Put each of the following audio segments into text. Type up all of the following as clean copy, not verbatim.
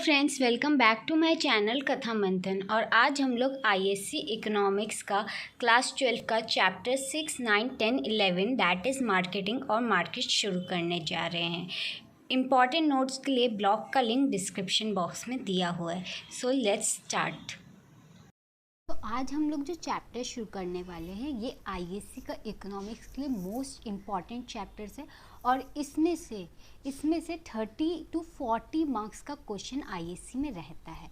Friends, welcome back to my channel Katha Manthan. और आज हम लोग आईएससी इकोनॉमिक्स का क्लास 12 का चैप्टर 6, 9, 10, 11 दैट इज़ मार्केटिंग और मार्केट शुरू करने जा रहे हैं। इम्पॉर्टेंट नोट्स के लिए ब्लॉग का लिंक डिस्क्रिप्शन बॉक्स में दिया हुआ है। So let's start. तो आज हम लोग जो चैप्टर शुरू करने वाले हैं ये आईएससी का इकोनॉमिक्स के लिए मोस्ट इम्पॉर्टेंट चैप्टर्स है और इसमें से 30 to 40 मार्क्स का क्वेश्चन आईएससी में रहता है।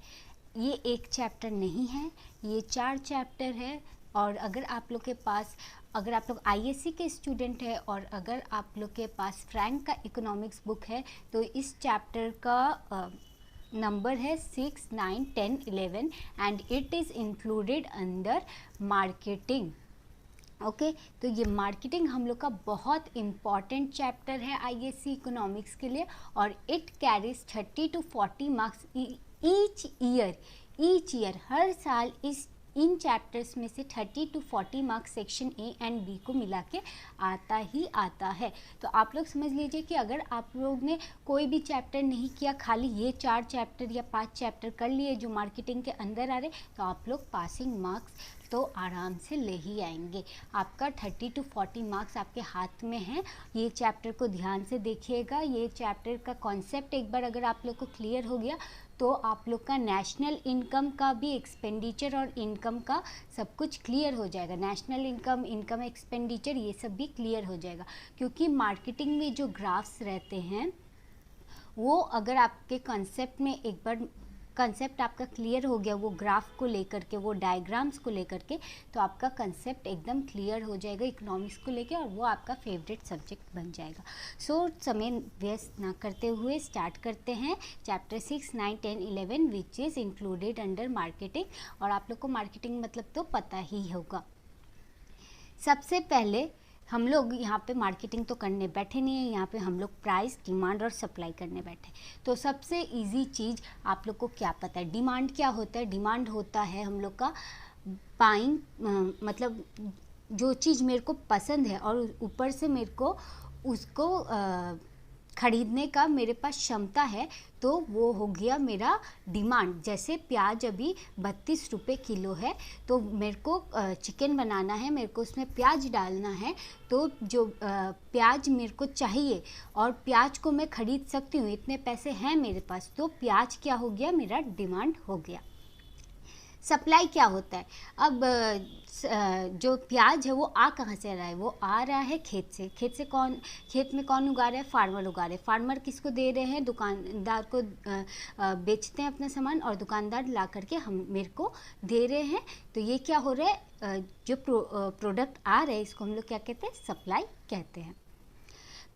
ये एक चैप्टर नहीं है, ये 4 चैप्टर है। और अगर आप लोग आईएससी के स्टूडेंट है और अगर आप लोग के पास फ्रैंक का इकोनॉमिक्स बुक है तो इस चैप्टर का नंबर है 6, 9, 10, 11 and it is included under marketing. Okay, तो ये मार्केटिंग हम लोग का बहुत इम्पॉर्टेंट चैप्टर है आईएससी इकोनॉमिक्स के लिए और it carries 30 to 40 marks each year. हर साल इन चैप्टर्स में से 30 to 40 marks section A and B को मिला के आता है। तो आप लोग समझ लीजिए कि अगर आप लोग ने कोई भी चैप्टर नहीं किया, खाली ये 4 चैप्टर या 5 चैप्टर कर लिए जो मार्केटिंग के अंदर आ रहे, तो आप लोग पासिंग मार्क्स तो आराम से ले ही आएंगे। आपका 30 to 40 मार्क्स आपके हाथ में हैं। ये चैप्टर को ध्यान से देखिएगा। ये चैप्टर का कॉन्सेप्ट एक बार अगर आप लोग को क्लियर हो गया तो आप लोग का नेशनल इनकम का भी एक्सपेंडिचर और इनकम का सब कुछ क्लियर हो जाएगा। नेशनल इनकम एक्सपेंडिचर ये सब भी क्लियर हो जाएगा, क्योंकि मार्केटिंग में जो ग्राफ्स रहते हैं वो अगर आपके कॉन्सेप्ट में एक बार कंसेप्ट आपका क्लियर हो गया, वो ग्राफ को लेकर के, वो डायग्राम्स को लेकर के, तो आपका कंसेप्ट एकदम क्लियर हो जाएगा इकोनॉमिक्स को लेके और वो आपका फेवरेट सब्जेक्ट बन जाएगा। सो समय व्यस्त ना करते हुए स्टार्ट करते हैं chapter 6, 9, 10, 11 which is included under marketing. और आप लोग को मार्केटिंग मतलब तो पता ही होगा। सबसे पहले हम लोग यहाँ पे मार्केटिंग तो करने बैठे नहीं है, यहाँ पे हम लोग प्राइस, डिमांड और सप्लाई करने बैठे। तो सबसे इजी चीज़ आप लोग को क्या पता है? डिमांड क्या होता है? डिमांड होता है हम लोग का बाइंग, मतलब जो चीज़ मेरे को पसंद है और ऊपर से मेरे को उसको खरीदने का मेरे पास क्षमता है, तो वो हो गया मेरा डिमांड। जैसे प्याज अभी 32 रुपये किलो है, तो मेरे को चिकन बनाना है, मेरे को उसमें प्याज डालना है, तो जो प्याज मेरे को चाहिए और प्याज को मैं खरीद सकती हूँ, इतने पैसे हैं मेरे पास, तो प्याज क्या हो गया? मेरा डिमांड हो गया। सप्लाई क्या होता है? अब जो प्याज है वो आ कहाँ से रहा है? वो आ रहा है खेत से। खेत में कौन उगा रहा है? फार्मर उगा रहे हैं। फार्मर किसको दे रहे हैं? दुकानदार को बेचते हैं अपना सामान और दुकानदार ला करके मेरे को दे रहे हैं। तो ये क्या हो रहा है? जो प्रोडक्ट आ रहा है इसको हम लोग क्या कहते हैं? सप्लाई कहते हैं।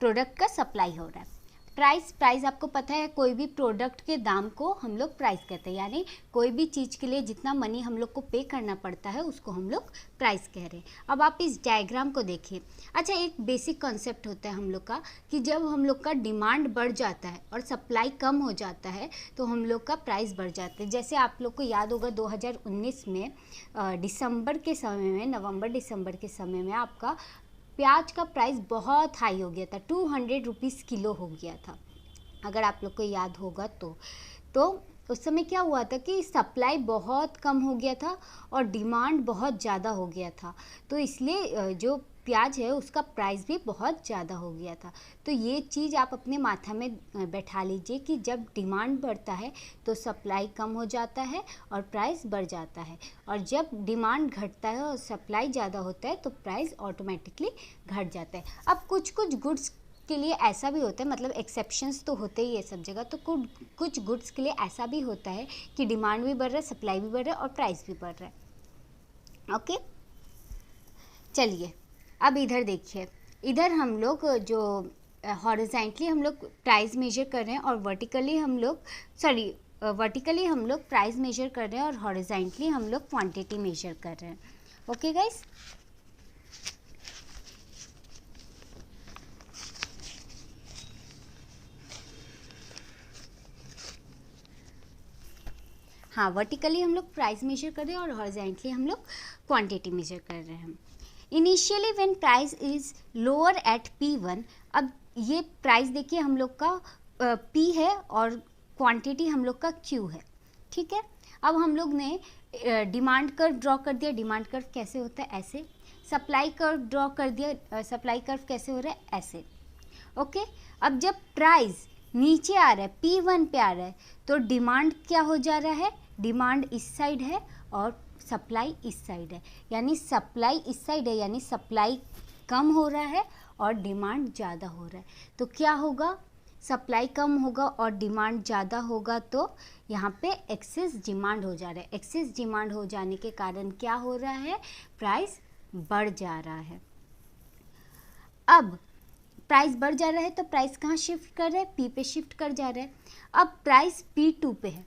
प्रोडक्ट का सप्लाई हो रहा है। प्राइस आपको पता है, कोई भी प्रोडक्ट के दाम को हम लोग प्राइस कहते हैं, यानी कोई भी चीज़ के लिए जितना मनी हम लोग को पे करना पड़ता है उसको हम लोग प्राइस कह रहे हैं। अब आप इस डायग्राम को देखिए। अच्छा, एक बेसिक कॉन्सेप्ट होता है हम लोग का कि जब हम लोग का डिमांड बढ़ जाता है और सप्लाई कम हो जाता है तो हम लोग का प्राइस बढ़ जाता है। जैसे आप लोग को याद होगा 2019 में दिसंबर के समय में, नवंबर दिसंबर के समय में आपका प्याज का प्राइस बहुत हाई हो गया था, 200 रुपीज़ किलो हो गया था, अगर आप लोग को याद होगा तो उस समय क्या हुआ था कि सप्लाई बहुत कम हो गया था और डिमांड बहुत ज़्यादा हो गया था, तो इसलिए जो प्याज है उसका प्राइस भी बहुत ज़्यादा हो गया था। तो ये चीज़ आप अपने माथा में बैठा लीजिए कि जब डिमांड बढ़ता है तो सप्लाई कम हो जाता है और प्राइस बढ़ जाता है, और जब डिमांड घटता है और सप्लाई ज़्यादा होता है तो प्राइस ऑटोमेटिकली घट जाता है। अब कुछ गुड्स के लिए ऐसा भी होता है, मतलब एक्सेप्शंस तो होते ही है सब जगह, तो कुछ गुड्स के लिए ऐसा भी होता है कि डिमांड भी बढ़ रहा है, सप्लाई भी बढ़ रहा है और प्राइस भी बढ़ रहा है। ओके, चलिए अब इधर देखिए। इधर हम लोग जो हॉरिजॉन्टली हम लोग प्राइस मेजर कर रहे हैं और वर्टिकली हम लोग प्राइस मेजर कर रहे हैं और हॉरिजॉन्टली हम लोग क्वांटिटी मेजर कर रहे हैं। ओके गाइस, हाँ, वर्टिकली हम लोग प्राइस मेजर कर रहे हैं और हॉरिजॉन्टली हम लोग क्वांटिटी मेजर कर रहे हैं। Initially when price is lower at P1, अब ये प्राइस देखिए हम लोग का P है और क्वांटिटी हम लोग का Q है, ठीक है। अब हम लोग ने डिमांड कर्व ड्रॉ कर दिया। डिमांड कर्व कैसे होता है? ऐसे। सप्लाई कर्व ड्रॉ कर दिया। सप्लाई कर्व कैसे हो रहा है? ऐसे, ओके। अब जब प्राइस नीचे आ रहा है, P1 पे आ रहा है, तो डिमांड क्या हो जा रहा है? डिमांड इस साइड है और सप्लाई इस साइड है, यानी सप्लाई इस साइड है, यानी सप्लाई कम हो रहा है और डिमांड ज़्यादा हो रहा है। तो क्या होगा? सप्लाई कम होगा और डिमांड ज़्यादा होगा, तो यहाँ पे एक्सेस डिमांड हो जा रहा है। एक्सेस डिमांड हो जाने के कारण क्या हो रहा है? प्राइस बढ़ जा रहा है। अब प्राइस बढ़ जा रहा है तो प्राइस कहाँ शिफ्ट कर रहा है? P पे शिफ्ट कर जा रहा है। अब प्राइस P2 पे है,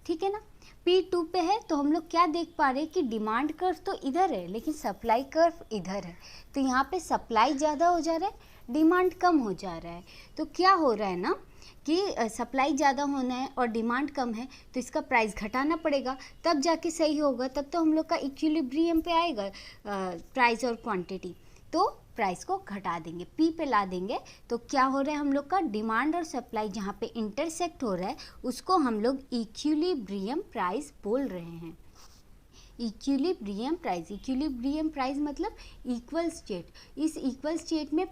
ठीक है ना। P2 पे है तो हम लोग क्या देख पा रहे हैं कि डिमांड कर्व तो इधर है लेकिन सप्लाई कर्व इधर है। तो यहाँ पे सप्लाई ज़्यादा हो जा रहा है, डिमांड कम हो जा रहा है। तो क्या हो रहा है ना कि सप्लाई ज़्यादा होना है और डिमांड कम है, तो इसका प्राइस घटाना पड़ेगा, तब जाके सही होगा। तब तो हम लोग का इक्विलिब्रियम पे आएगा प्राइस और क्वांटिटी। तो प्राइस को घटा देंगे, P पे ला देंगे। तो क्या हो रहा है हम लोग का? डिमांड और सप्लाई जहाँ पे इंटरसेक्ट हो रहा है उसको हम लोग इक्विलिब्रियम प्राइस बोल रहे हैं। इक्विलिब्रियम प्राइस, इक्विलिब्रियम प्राइस मतलब इक्वल स्टेट। इस इक्वल स्टेट में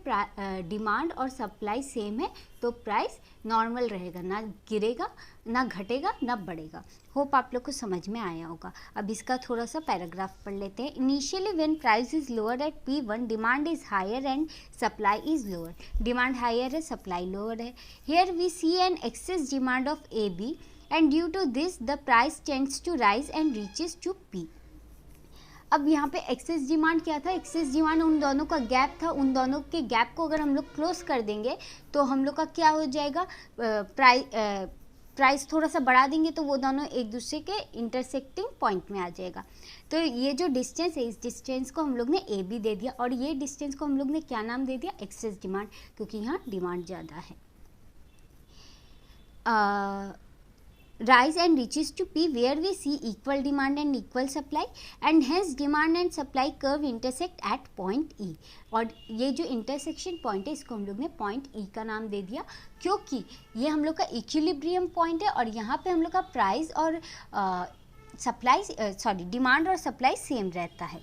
डिमांड और सप्लाई सेम है तो प्राइस नॉर्मल रहेगा, ना गिरेगा, ना घटेगा, ना बढ़ेगा। होप आप लोग को समझ में आया होगा। अब इसका थोड़ा सा पैराग्राफ पढ़ लेते हैं। Initially when price is lower at P1 demand is higher and supply is lower. Demand higher है, सप्लाई लोअर है। Here we see an excess demand of AB and due to this the price tends to rise and reaches to P। अब यहाँ पे excess demand क्या था? Excess demand उन दोनों का गैप था। उन दोनों के गैप को अगर हम लोग क्लोज कर देंगे तो हम लोग का क्या हो जाएगा? प्राइस थोड़ा सा बढ़ा देंगे तो वो दोनों एक दूसरे के इंटरसेक्टिंग पॉइंट में आ जाएगा। तो ये जो डिस्टेंस है, इस डिस्टेंस को हम लोग ने AB दे दिया और ये डिस्टेंस को हम लोग ने क्या नाम दे दिया? एक्सेस डिमांड, क्योंकि यहाँ डिमांड ज़्यादा है। Rise and reaches to P where we see equal demand and equal supply and hence demand and supply curve intersect at point E। और ये जो intersection point है इसको हम लोग ने point E का नाम दे दिया, क्योंकि ये हम लोग का equilibrium point है और यहाँ पे हम लोग का प्राइस और डिमांड और सप्लाई सेम रहता है।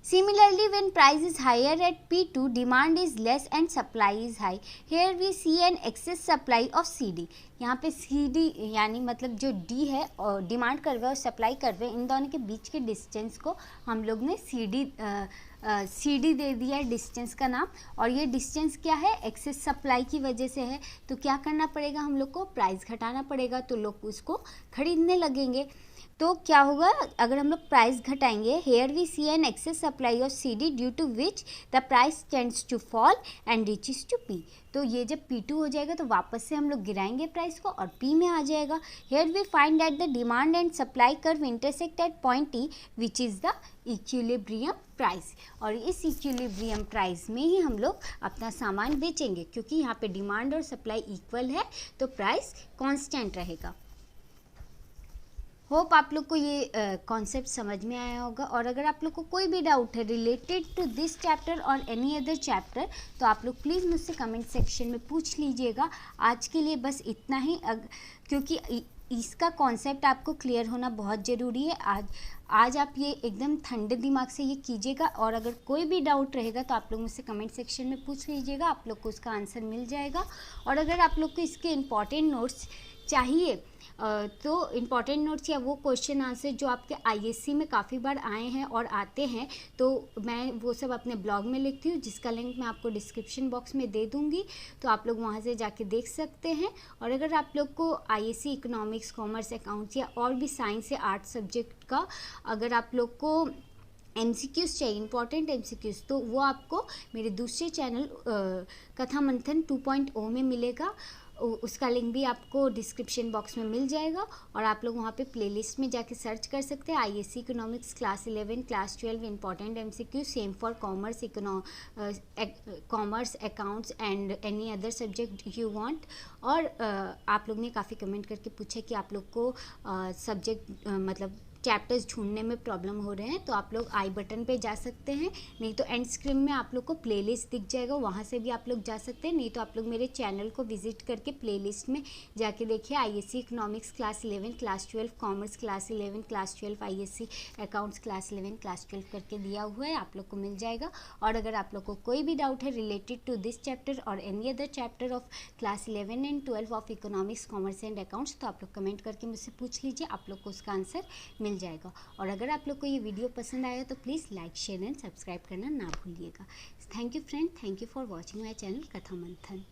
Similarly, when price is higher at P2, demand is less and supply is high. Here we see an excess supply of CD। यहाँ पे CD यानी मतलब जो D है और डिमांड कर्व और सप्लाई कर्व है, इन दोनों के बीच के डिस्टेंस को हम लोग ने CD दे दिया है डिस्टेंस का नाम। और ये डिस्टेंस क्या है? एक्सेस सप्लाई की वजह से है। तो क्या करना पड़ेगा हम लोग को? प्राइस घटाना पड़ेगा, तो लोग उसको खरीदने लगेंगे। तो क्या होगा अगर हम लोग प्राइस घटाएंगे? Here we see an excess supply of CD due to which the price tends to fall and reaches to P। तो ये जब P2 हो जाएगा तो वापस से हम लोग गिराएंगे प्राइस को और P में आ जाएगा। Here we find that the demand and supply curve intersect at point E which is the equilibrium price. और इस इक्विलिब्रियम प्राइस में ही हम लोग अपना सामान बेचेंगे, क्योंकि यहाँ पे डिमांड और सप्लाई इक्वल है तो प्राइस कॉन्स्टेंट रहेगा। होप आप लोग को ये कॉन्सेप्ट समझ में आया होगा। और अगर आप लोग को कोई भी डाउट है रिलेटेड टू दिस चैप्टर और एनी अदर चैप्टर तो आप लोग प्लीज़ मुझसे कमेंट सेक्शन में पूछ लीजिएगा। आज के लिए बस इतना ही, क्योंकि इसका कॉन्सेप्ट आपको क्लियर होना बहुत ज़रूरी है। आज आप ये एकदम ठंडे दिमाग से ये कीजिएगा और अगर कोई भी डाउट रहेगा तो आप लोग मुझसे कमेंट सेक्शन में पूछ लीजिएगा, आप लोग को उसका आंसर मिल जाएगा। और अगर आप लोग को इसके इम्पॉर्टेंट नोट्स चाहिए तो इम्पॉर्टेंट नोट्स या वो क्वेश्चन आंसर जो आपके ISC में काफ़ी बार आए हैं और आते हैं, तो मैं वो सब अपने ब्लॉग में लिखती हूँ, जिसका लिंक मैं आपको डिस्क्रिप्शन बॉक्स में दे दूँगी, तो आप लोग वहाँ से जाके देख सकते हैं। और अगर आप लोग को ISC इकोनॉमिक्स, कॉमर्स, अकाउंट्स या और भी साइंस या आर्ट सब्जेक्ट का अगर आप लोग को MCQs चाहिए, इंपॉर्टेंट MCQs, तो वो आपको मेरे दूसरे चैनल कथा मंथन 2.0 में मिलेगा। उसका लिंक भी आपको डिस्क्रिप्शन बॉक्स में मिल जाएगा और आप लोग वहाँ पे प्लेलिस्ट में जाके सर्च कर सकते हैं ISC economics class 11, class 12 important MCQ same for commerce, accounts and any other subject you want. और आप लोग ने काफ़ी कमेंट करके पूछा कि आप लोग को सब्जेक्ट मतलब चैप्टर्स ढूंढने में प्रॉब्लम हो रहे हैं तो आप लोग आई बटन पे जा सकते हैं, नहीं तो एंड स्क्रीन में आप लोग को प्लेलिस्ट दिख जाएगा, वहाँ से भी आप लोग जा सकते हैं। नहीं तो आप लोग मेरे चैनल को विजिट करके प्लेलिस्ट में जाके देखिए ISC economics class 11, class 12 commerce class 11, class 12 ISC accounts class 11, class 12 करके दिया हुआ है, आप लोग को मिल जाएगा। और अगर आप लोग को कोई भी डाउट है रिलेटेड टू दिस चैप्टर और any other chapter of class 11 and 12 of economics commerce and accounts, तो आप लोग कमेंट करके मुझसे पूछ लीजिए, आप लोग को उसका आंसर मिल जाएगा। और अगर आप लोग को ये वीडियो पसंद आया तो please like share and subscribe करना ना भूलिएगा। Thank you friend, thank you for watching my channel Katha मंथन।